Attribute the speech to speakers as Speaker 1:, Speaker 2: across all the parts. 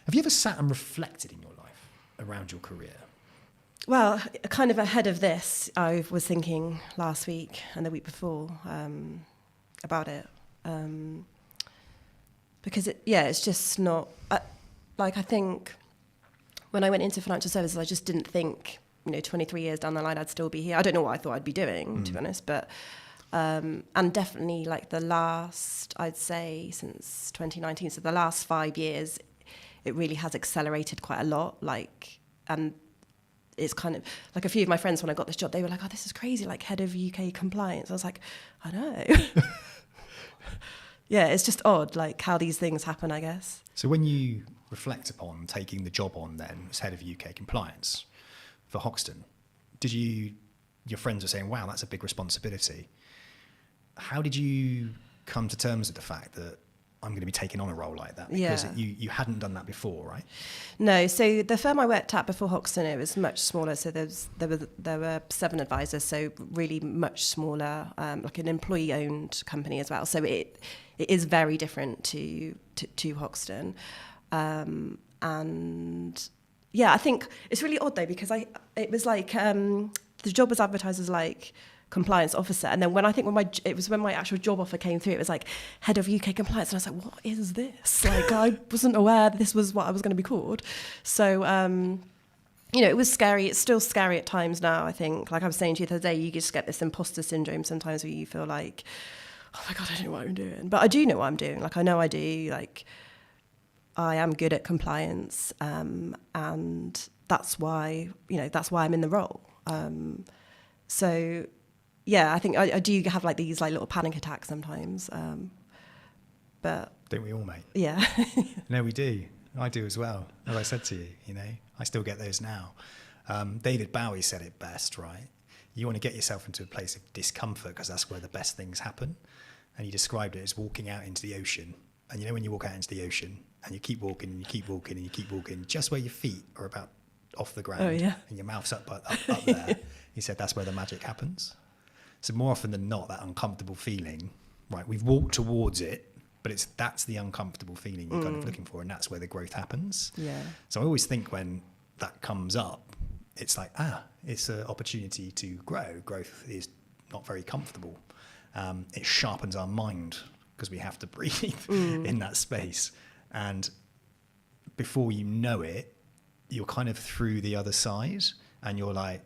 Speaker 1: Have you ever sat and reflected in your life around your career?
Speaker 2: Well, kind of ahead of this, I was thinking last week and the week before about it. Because, it's just not... I think when I went into financial services, I just didn't think, 23 years down the line, I'd still be here. I don't know what I thought I'd be doing, to be honest, but... and definitely, the last, I'd say, since 2019, so the last 5 years, it really has accelerated quite a lot, and... It's kind of like a few of my friends when I got this job, they were like, oh, this is crazy, head of UK compliance. I was like, I know. Yeah, it's just odd, how these things happen, I guess.
Speaker 1: So when you reflect upon taking the job on then as head of UK compliance for Hoxton, your friends were saying, wow, that's a big responsibility. How did you come to terms with the fact that I'm going to be taking on a role like that? Because you hadn't done that before, right? No.
Speaker 2: So the firm I worked at before Hoxton, it was much smaller. So there were 7 advisors, so really much smaller, like an employee-owned company as well. So it is very different to Hoxton, and I think it's really odd though, because it was the job was advertised as compliance officer, and then when my actual job offer came through, it was head of UK compliance, and I was like, what is this? I wasn't aware this was what I was going to be called. So it was scary. It's still scary at times now, I think. I was saying to you the other day, you just get this imposter syndrome sometimes where you feel like, oh my God, I don't know what I'm doing. But I do know what I'm doing. I know I do. I am good at compliance, and that's why I'm in the role. So yeah, I think I do have these little panic attacks sometimes, but
Speaker 1: don't we all, mate?
Speaker 2: Yeah.
Speaker 1: No, we do. I do as well. As I said to you, I still get those now. David Bowie said it best, right? You want to get yourself into a place of discomfort because that's where the best things happen. And he described it as walking out into the ocean. And when you walk out into the ocean and you keep walking and you keep walking and you keep walking, just where your feet are about off the ground and your mouth's up there, he said that's where the magic happens. So more often than not, that uncomfortable feeling, right, we've walked towards it, but that's the uncomfortable feeling you're kind of looking for, and that's where the growth happens.
Speaker 2: Yeah.
Speaker 1: So I always think when that comes up, it's it's an opportunity to grow. Growth is not very comfortable. It sharpens our mind because we have to breathe in that space. And before you know it, you're kind of through the other side and you're like,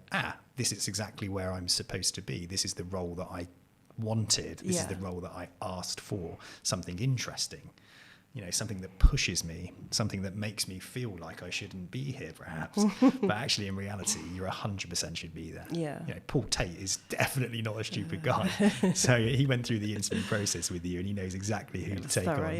Speaker 1: this is exactly where I'm supposed to be. This is the role that I wanted. This is the role that I asked for. Something interesting, something that pushes me, something that makes me feel like I shouldn't be here perhaps. But actually in reality, you're 100% should be there.
Speaker 2: Yeah.
Speaker 1: Paul Tate is definitely not a stupid guy. So he went through the interview process with you and he knows exactly who to take on.